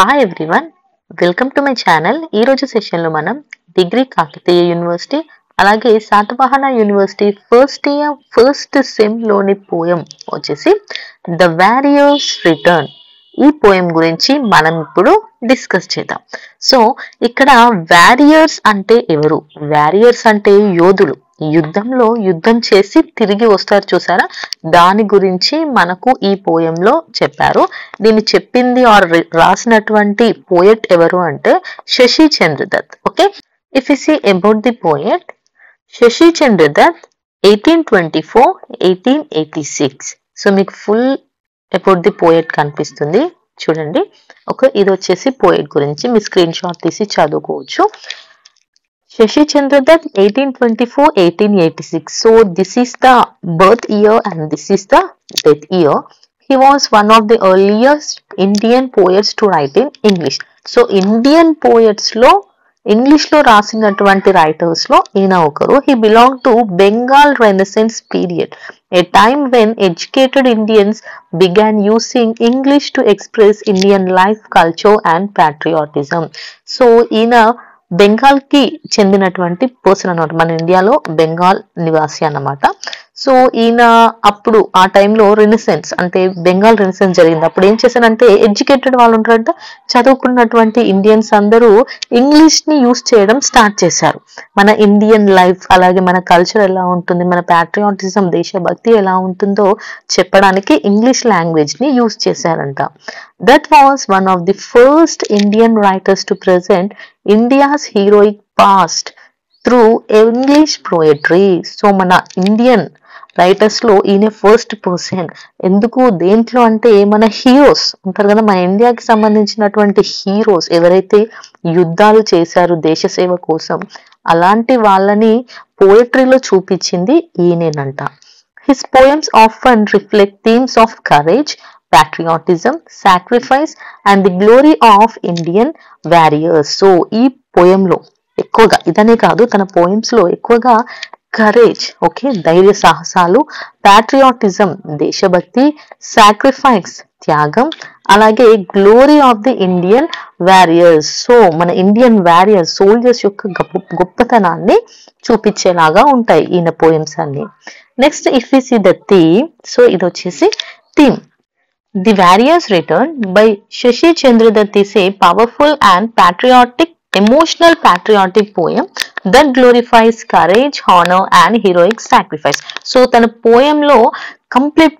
Hi everyone, welcome to my channel. ఈరోజు సెషన్లో మనం డిగ్రీ కాకతీయ యూనివర్సిటీ అలాగే Satavahana university first year first సెమ్లోని పోయం వచ్చేసి ద వారియర్స్ రిటర్న్. ఈ పోయం గురించి మనం ఇప్పుడు డిస్కస్ చేద్దాం. సో ఇక్కడ వారియర్స్ అంటే ఎవరు? వారియర్స్ అంటే యోధులు, యుద్ధంలో యుద్ధం చేసి తిరిగి వస్తారు చూసారా, దాని గురించి మనకు ఈ పోయంలో చెప్పారు. దీన్ని చెప్పింది ఆర్ రాసినటువంటి పోయట్ ఎవరు అంటే Shashi Chandra Dutt. Okay, if you see about the poet Shashi Chandra Dutt 1824-1886. So మీకు ఫుల్ అబౌట్ ది పోయట్ కనిపిస్తుంది చూడండి. ఓకే, ఇది వచ్చేసి పోయట్ గురించి మీ స్క్రీన్ షాట్ తీసి చదువుకోవచ్చు. Shashi Chandra Dutt 1824-1886. So this is the birth year and this is the death year. He was one of the earliest Indian poets to write in English. So Indian poets లో English లో రాసినటువంటి writers లో ఈయన ఒకరు. He belonged to Bengal Renaissance period, a time when educated Indians began using English to express Indian life, culture and patriotism. So ఈయన బెంగాల్ కి చెందినటువంటి person అన్నమాట, మన ఇండియాలో బెంగాల్ నివాసి అన్నమాట. సో ఈయన అప్పుడు ఆ టైంలో రెనిసెన్స్ అంటే బెంగాల్ రెనిసెన్స్ జరిగింది. అప్పుడు ఏం చేశానంటే ఎడ్యుకేటెడ్ వాళ్ళు ఉంటారంటే చదువుకున్నటువంటి ఇండియన్స్ అందరూ ఇంగ్లీష్ ని యూస్ చేయడం స్టార్ట్ చేశారు. మన ఇండియన్ లైఫ్ అలాగే మన కల్చర్ ఎలా ఉంటుంది, మన ప్యాట్రియాటిజం దేశభక్తి ఎలా ఉంటుందో చెప్పడానికి ఇంగ్లీష్ లాంగ్వేజ్ ని యూస్ చేశారంట. That was one of the first Indian writers to present India's heroic past through English poetry. So మన ఇండియన్ రైటర్స్ లో ఈయన ఫస్ట్ పర్సన్. ఎందుకు దేంట్లో అంటే మన హీరోస్ ఉంటారు కదా, మన ఇండియాకి సంబంధించినటువంటి హీరోస్ ఎవరైతే యుద్ధాలు చేశారు దేశ సేవ కోసం, అలాంటి వాళ్ళని పోయట్రీలో చూపించింది ఈయనేనంట. His poems often reflect themes of courage, patriotism, sacrifice and the glory of Indian warriors. So ఈ పోయంలో ఎక్కువగా ఇదనే కాదు, తన పోయమ్స్ లో ఎక్కువగా కరేజ్, ఓకే, ధైర్య సాహసాలు, ప్యాట్రియాటిజం దేశభక్తి, సాక్రిఫైస్ త్యాగం, అలాగే glory of the Indian warriors. So మన ఇండియన్ వారియర్స్ సోల్జర్స్ యొక్క గొప్పతనాన్ని చూపించేలాగా ఉంటాయి ఈయన పోయమ్స్ అన్ని. Next if we see the theme, so ఇది వచ్చేసి theme. The Warrior's Return by Shashi Chandra Dutt is a powerful and emotional patriotic poem that glorifies courage, honor and heroic sacrifice. So తన పోయంలో complete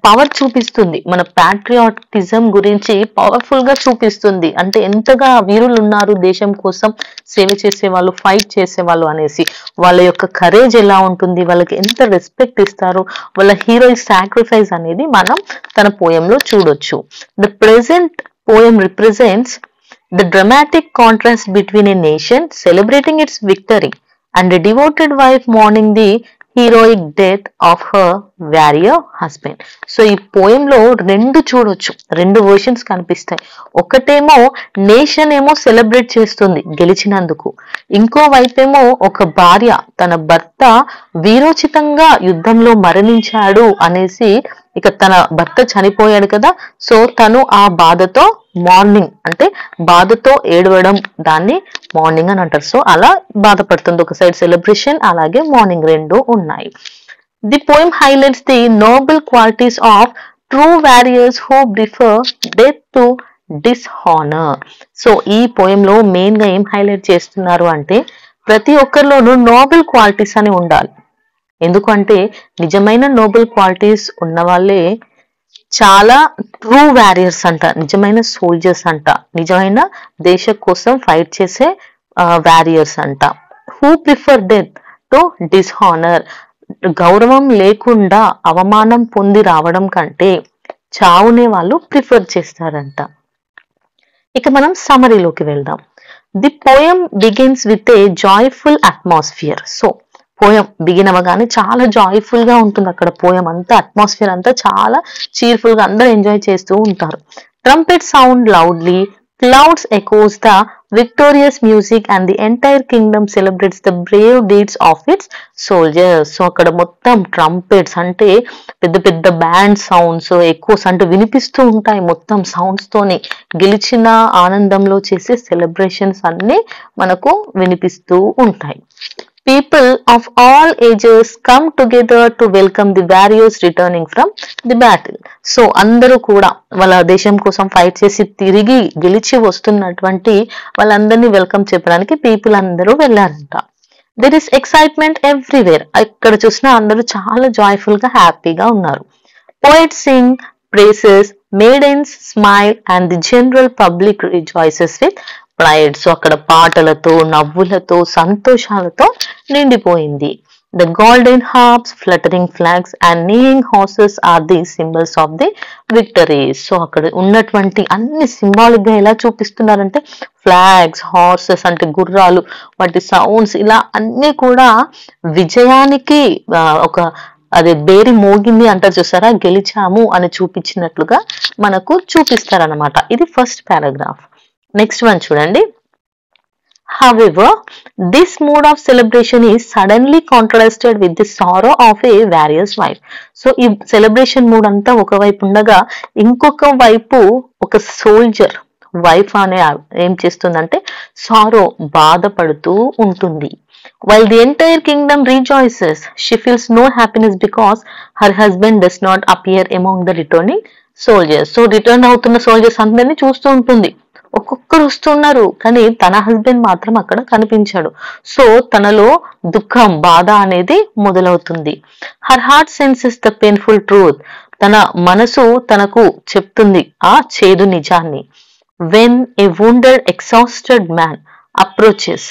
power చూపిస్తుంది, మన patriotism గురించి powerful గా చూపిస్తుంది. అంటే ఎంతగా వీరులు ఉన్నారు దేశం కోసం సేవ చేసేవాళ్ళు, ఫైట్ చేసేవాళ్ళు అనేసి, వాళ్ళ యొక్క కరేజ్ ఎలా ఉంటుంది, వాళ్ళకి ఎంత రెస్పెక్ట్ ఇస్తారు, వాళ్ళ హీరోయిక్ సాక్రిఫైస్ అనేది మనం తన పోయంలో చూడొచ్చు. The present poem represents the dramatic contrast between a nation celebrating its victory and a devoted wife mourning the heroic death of her warrior husband. So ఈ పోయంలో రెండు చూడొచ్చు, రెండు వర్షన్స్ కనిపిస్తాయి. ఒకటేమో నేషన్ ఏమో సెలబ్రేట్ చేస్తుంది గెలిచినందుకు, ఇంకో వైపేమో ఒక భార్య తన భర్త వీరోచితంగా యుద్ధంలో మరణించాడు అనేసి, ఇక తన భర్త చనిపోయాడు కదా, సో తను ఆ బాధతో మార్నింగ్ అంటే బాధతో ఏడవడం, దాన్ని మార్నింగ్ అని అంటారు. సో అలా బాధపడుతుంది, ఒక సైడ్ సెలబ్రేషన్ అలాగే మార్నింగ్ రెండు ఉన్నాయి. The poem highlights the Nobel qualities of true warriors who prefer death to డిస్హానర్. So ఈ పోయంలో మెయిన్ గా ఏం హైలైట్ చేస్తున్నారు అంటే ప్రతి ఒక్కరిలోనూ నోబెల్ క్వాలిటీస్ అని ఉండాలి. ఎందుకంటే నిజమైన నోబెల్ క్వాలిటీస్ ఉన్న వాళ్ళే చాలా ట్రూ వారియర్స్ అంట, నిజమైన సోల్జర్స్ అంట, నిజమైన దేశ కోసం ఫైట్ చేసే వారియర్స్ అంట. హూ ప్రిఫర్ డెత్ టు డిస్హానర్, గౌరవం లేకుండా అవమానం పొంది రావడం కంటే చావునే వాళ్ళు ప్రిఫర్ చేస్తారంట. ఇక మనం సమరీలోకి వెళ్దాం. The poem begins with a joyful atmosphere. So poem begin అవ్వగానే చాలా జాయ్ఫుల్ గా ఉంటుంది, అక్కడ పోయం అంతా అట్మాస్ఫియర్ అంతా చాలా చీర్ఫుల్ గా అందరూ ఎంజాయ్ చేస్తూ ఉంటారు. Trumpet sound loudly, Clouds echoes the victorious music and the entire kingdom celebrates the brave deeds of its soldiers. So అక్కడ మొత్తం ట్రంపెట్స్ అంటే పెద్ద పెద్ద బ్యాండ్ సౌండ్స్ ఎకోస్ అంటే వినిపిస్తూ ఉంటాయి మొత్తం సౌండ్స్ తోని గెలిచిన ఆనందంలో చేసే సెలబ్రేషన్స్ అన్ని మనకు వినిపిస్తూ ఉంటాయి. People of all ages come together to welcome the warriors returning from the battle. So అందరూ కూడా వాళ్ళ దేశం కోసం ఫైట్ చేసి తిరిగి గెలిచి వస్తున్నటువంటి వాళ్ళందరినీ వెల్కమ్ చెప్పడానికి పీపుల్ అందరూ వెళ్ళారంట. There is excitement everywhere. ఇక్కడ చూసినా అందరూ చాలా జాయ్ఫుల్ గా హ్యాపీగా ఉన్నారు. Poets sing praises, maidens smile and the general public rejoices with pride. So అక్కడ పాటలతో నవ్వులతో సంతోషాలతో నిండిపోయింది. The golden harps, fluttering flags and neighing horses are the symbols of the victory. So అక్కడ ఉన్నటువంటి అన్ని సింబాలిక్ గా ఎలా చూపిస్తున్నారంటే ఫ్లాగ్స్, హార్సెస్ అంటే గుర్రాలు, వాటి సౌండ్స్ ఇలా అన్ని కూడా విజయానికి ఒక అదే బేరి మోగింది అంటారు చూసారా, గెలిచాము అని చూపించినట్లుగా మనకు చూపిస్తారనమాట. ఇది ఫస్ట్ పారాగ్రాఫ్. నెక్స్ట్ వన్ చూడండి. However, this mood of celebration is suddenly contrasted with the sorrow of a warrior's wife. So ఈ సెలబ్రేషన్ మూడ్ అంతా ఒకవైపు ఉండగా ఇంకొక వైపు ఒక సోల్జర్ వైఫ్ అనే ఏం చేస్తుందంటే సారో బాధపడుతూ ఉంటుంది. While the entire kingdom rejoices, she feels no happiness because her husband does not appear among the returning soldiers. So return అవుతున్న సోల్జర్స్ అందరినీ చూస్తూ ఉంటుంది, ఒక్కొక్కరు వస్తున్నారు కానీ తన హస్బెండ్ మాత్రం అక్కడ కనిపించాడు. సో తనలో దుఃఖం, బాధ అనేది మొదలవుతుంది. Her heart senses the painful truth. తన మనసు తనకు చెప్తుంది ఆ చేదు నిజాన్ని. When a wounded exhausted man approaches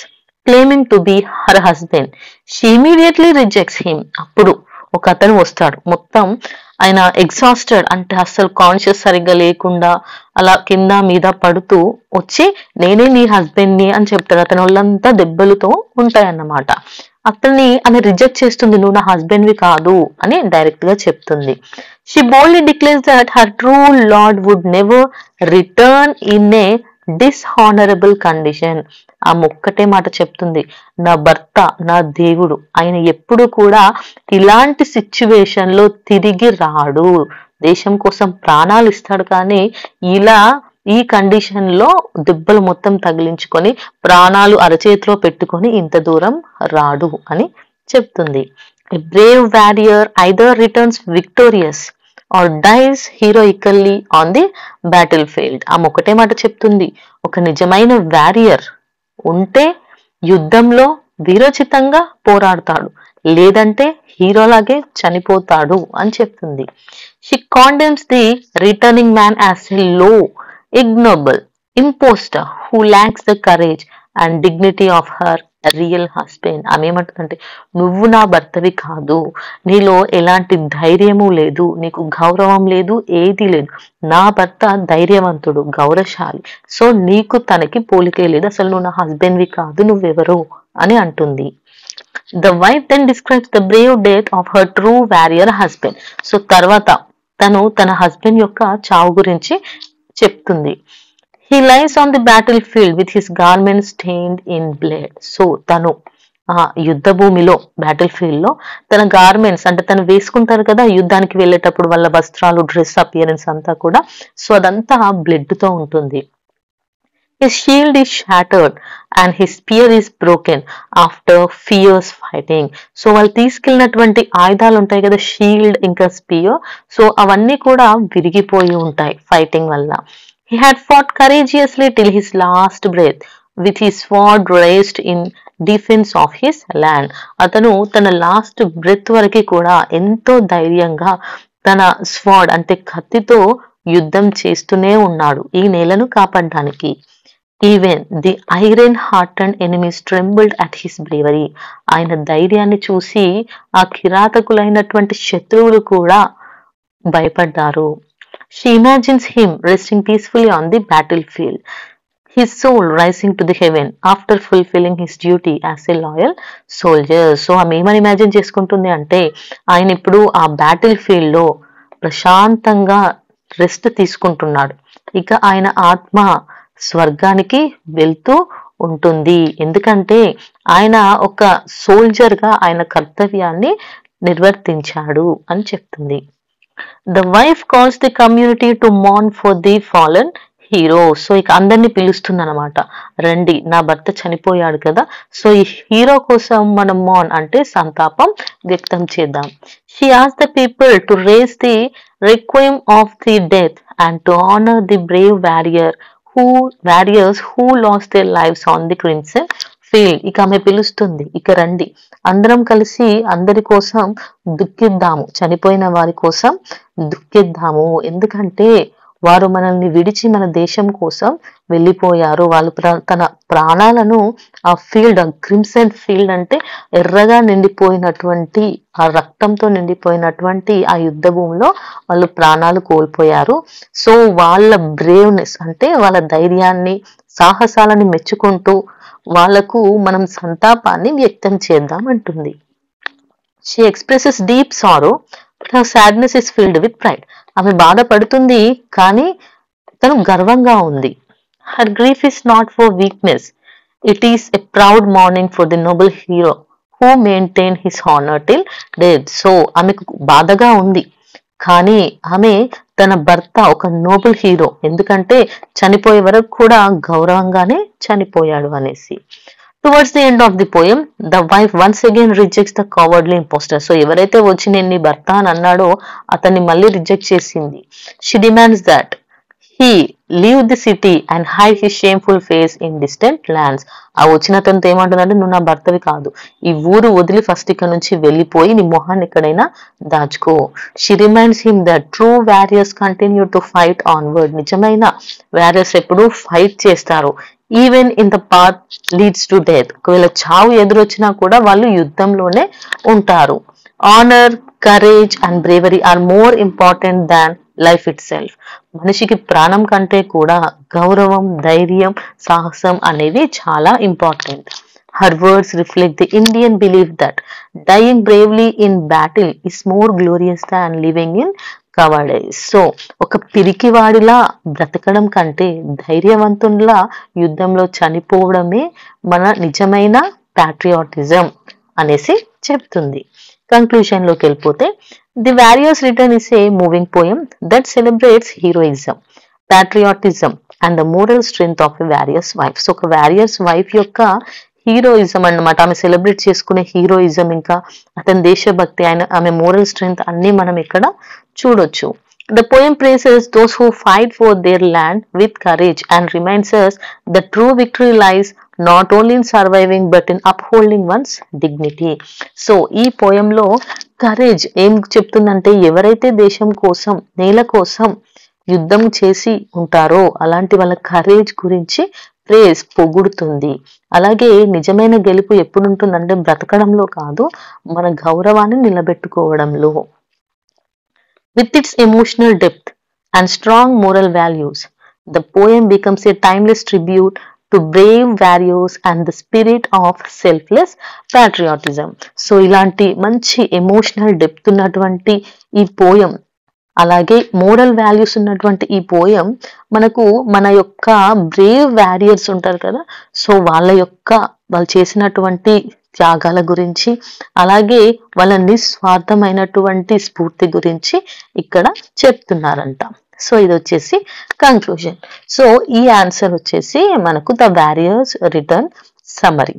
claiming to be her husband, she immediately rejects him. అప్పుడు ఒక అతను వస్తాడు, మొత్తం ఆయన ఎగ్జాస్టెడ్ అంటే అస్సలు కాన్షియస్ సరిగ్గా లేకుండా అలా కింద మీద పడుతూ వచ్చి నేనే నీ హస్బెండ్ ని అని చెప్తాడు. అతని వాళ్ళంతా దెబ్బలతో ఉంటాయన్నమాట. అతన్ని ఆమె రిజెక్ట్ చేస్తుంది, నువ్వు నా హస్బెండ్ వి కాదు అని డైరెక్ట్ గా చెప్తుంది. She boldly declares that her true lord would never return in a dishonorable condition. ఆ ఒక్కటే మాట చెప్తుంది, నా భర్త, నా దేవుడు, ఆయన ఎప్పుడు కూడా ఇలాంటి సిచ్యువేషన్ లో తిరిగి రాడు. దేశం కోసం ప్రాణాలు ఇస్తాడు కానీ ఇలా ఈ కండిషన్ లో దెబ్బలు మొత్తం తగిలించుకొని ప్రాణాలు అరచేతిలో పెట్టుకొని ఇంత దూరం రాడు అని చెప్తుంది. A brave warrior either returns victorious or dies heroically on the battlefield. ఆ ఒకటే మాట చెప్తుంది, ఒక నిజమైన వారియర్ ఉంటే యుద్ధంలో వీరోచితంగా పోరాడతాడు, లేదంటే హీరోలాగే చనిపోతాడు అని చెప్తుంది. She condemns the returning man as a low, ignoble impostor who lacks the courage and dignity of her real husband. ఆమె ఏమంటుందంటే, నువ్వు నా భర్తవి కాదు, నీలో ఎలాంటి ధైర్యము లేదు, నీకు గౌరవం లేదు, ఏది లేదు. నా భర్త ధైర్యవంతుడు, గౌరవశాలి, సో నీకు తనకి పోలికే లేదు, అసలు నువ్వు నా హస్బెండ్వి కాదు, నువ్వెవరు అని అంటుంది. The wife then describes the brave death of her true warrior husband. So తర్వాత తను తన హస్బెండ్ యొక్క చావు గురించి చెప్తుంది. He lies on the battlefield with his garments stained in blood. So తను యుద్ధ భూమిలో బ్యాటిల్ ఫీల్డ్ లో తన గార్మెంట్స్ అంటే తను వేసుకుంటారు కదా యుద్ధానికి వెళ్ళేటప్పుడు వాళ్ళ వస్త్రాలు, డ్రెస్ అపియరెన్స్ అంతా కూడా, సో అదంతా బ్లడ్ తో ఉంటుంది. His shield is shattered and his spear is broken after fierce fighting. So వాళ్ళు తీసుకెళ్ళినటువంటి ఆయుధాలు ఉంటాయి కదా, షీల్డ్ ఇంకా స్పియర్, సో అవన్నీ కూడా విరిగిపోయి ఉంటాయి ఫైటింగ్ వల్ల. He had fought courageously till his last breath with his sword raised in defense of his land. అతను తన లాస్ట్ బ్రెత్ వరకు కూడా ఎంతో ధైర్యంగా తన స్వాడ్ అంటే కత్తితో యుద్ధం చేస్తూనే ఉన్నాడు ఈ నేలను కాపాడడానికి. Even the iron hearted enemies trembled at his bravery. ఆయన ధైర్యాన్ని చూసి ఆ కిరాతకులైనటువంటి శత్రువులు కూడా భయపడ్డారు. She imagines him resting peacefully on the battlefield, his soul rising to the heaven after fulfilling his duty as a loyal soldier. So ఆమె ఏమని imagine చేసుకుంటుంది అంటే, ఆయన ఇప్పుడు ఆ బ్యాటిల్ ఫీల్డ్ లో ప్రశాంతంగా రెస్ట్ తీసుకుంటున్నాడు, ఇక ఆయన ఆత్మ స్వర్గానికి వెళ్తూ ఉంటుంది. ఎందుకంటే ఆయన ఒక సోల్జర్‌గా ఆయన కర్తవ్యాన్ని నిర్వర్తించాడు అని చెప్తుంది. The wife calls the community to mourn for the fallen hero. So ఇక అందరిని పిలుస్తుందన్నమాట. రండి, నా భర్త చనిపోయాడు కదా, సో ఈ హీరో కోసం మనం మౌన్ అంటే సంతాపం వ్యక్తం చేద్దాం. She asked the people to raise the requiem of the death and to honor the brave warriors who lost their lives on the crimson field. ఇక ఆమె పిలుస్తుంది, ఇక రండి అందరం కలిసి అందరి కోసం దుఃఖిద్దాము, చనిపోయిన వారి కోసం దుఃఖిద్దాము. ఎందుకంటే వారు మనల్ని విడిచి మన దేశం కోసం వెళ్ళిపోయారు. వాళ్ళు తన ప్రాణాలను ఆ ఫీల్డ్, క్రిమ్సన్ ఫీల్డ్ అంటే ఎర్రగా నిండిపోయినటువంటి ఆ రక్తంతో నిండిపోయినటువంటి ఆ యుద్ధ భూమిలో వాళ్ళు ప్రాణాలు కోల్పోయారు. సో వాళ్ళ బ్రేవ్నెస్ అంటే వాళ్ళ ధైర్యాన్ని, సాహసాలని మెచ్చుకుంటూ వాళ్లకు మనం సంతాపాన్ని వ్యక్తం చేద్దాం అంటుంది. She expresses deep sorrow, but her sadness is filled with pride. ఆమె బాధపడుతుంది కానీ తను గర్వంగా ఉంది. Her grief is not for weakness. It is a proud mourning for the noble hero who maintained his honor till death. So ఆమెకు బాధగా ఉంది కానీ ఆమె తన భర్త ఒక నోబెల్ హీరో, ఎందుకంటే చనిపోయే వరకు కూడా గౌరవంగానే చనిపోయాడు అనేసి. Towards the end of the poem the wife once again rejects the cowardly impostor. So ఎవరైతే వచ్చి నేను నీ భర్త అని అన్నాడో అతన్ని మళ్ళీ రిజెక్ట్ చేసింది. She demands that he leave the city and hide his shameful face in distant lands. ఆ వచ్చిన అతనితో ఏమంటుందంటే నువ్వు నా భర్తవి కాదు, ఈ ఊరు వదిలి ఫస్ట్ ఇక్కడ నుంచి వెళ్ళిపోయి నీ మొహాన్ని ఎక్కడైనా దాచుకో. She reminds him that true warriors continue to fight onward. నిజమైన వారియర్స్ ఎప్పుడు ఫైట్ చేస్తారు. Even in the path leads to death. ఒకవేళ చావు ఎదురొచ్చినా కూడా వాళ్ళు యుద్ధంలోనే ఉంటారు. Honour, courage and bravery are more important than life itself. మనిషికి ప్రాణం కంటే కూడా గౌరవం, ధైర్యం, సాహసం అనేవి చాలా important. Her words reflect the Indian belief that dying bravely in battle is more glorious than living in cowardice. So ఒక పిరికివాడిలా బ్రతకడం కంటే ధైర్యవంతునిలా యుద్ధంలో చనిపోవడమే మన నిజమైన ప్యాట్రియాటిజం అనేసి చెప్తుంది. కంక్లూషన్ లోకి వెళ్ళిపోతే the warriors return is a moving poem that celebrates heroism, patriotism and the moral strength of a warriors wife. So ఒక వారియర్స్ వైఫ్ యొక్క హీరోయిజం అన్నమాట, ఆమె సెలబ్రేట్ చేసుకునే హీరోయిజం, ఇంకా అతని దేశభక్తి, ఆమె మోరల్ స్ట్రెంగ్త్ అన్ని మనం ఇక్కడ చూడొచ్చు. The poem praises those who fight for their land with courage and reminds us that true victory lies not only in surviving but in upholding one's dignity. So ఈ పోయంలో courage ఏం చెప్తుందంటే ఎవరైతే దేశం కోసం, నేల కోసం యుద్ధం చేసి ఉంటారో అలాంటి వాళ్ళ కరేజ్ గురించి ప్రేజ్ పొగుడుతుంది. అలాగే నిజమైన గెలుపు ఎప్పుడు ఉంటుందంటే బ్రతకడంలో కాదు, మన గౌరవాన్ని నిలబెట్టుకోవడంలో. With its emotional depth and strong moral values, the poem becomes a timeless tribute to brave warriors and the spirit of selfless patriotism. So ఇలాంటి మంచి ఎమోషనల్ డెప్త్ ఉన్నటువంటి ఈ పోయం, అలాగే మోరల్ వాల్యూస్ ఉన్నటువంటి ఈ పోయం మనకు మన యొక్క బ్రేవ్ వారియర్స్ ఉంటారు కదా, సో వాళ్ళు చేసినటువంటి త్యాగాల గురించి, అలాగే వాళ్ళ నిస్వార్థమైనటువంటి స్ఫూర్తి గురించి ఇక్కడ చెప్తున్నారంట. సో ఇది వచ్చేసి కంక్లూజన్. సో ఈ ఆన్సర్ వచ్చేసి మనకు ద వారియర్స్ రిటర్న్ సమ్మరీ.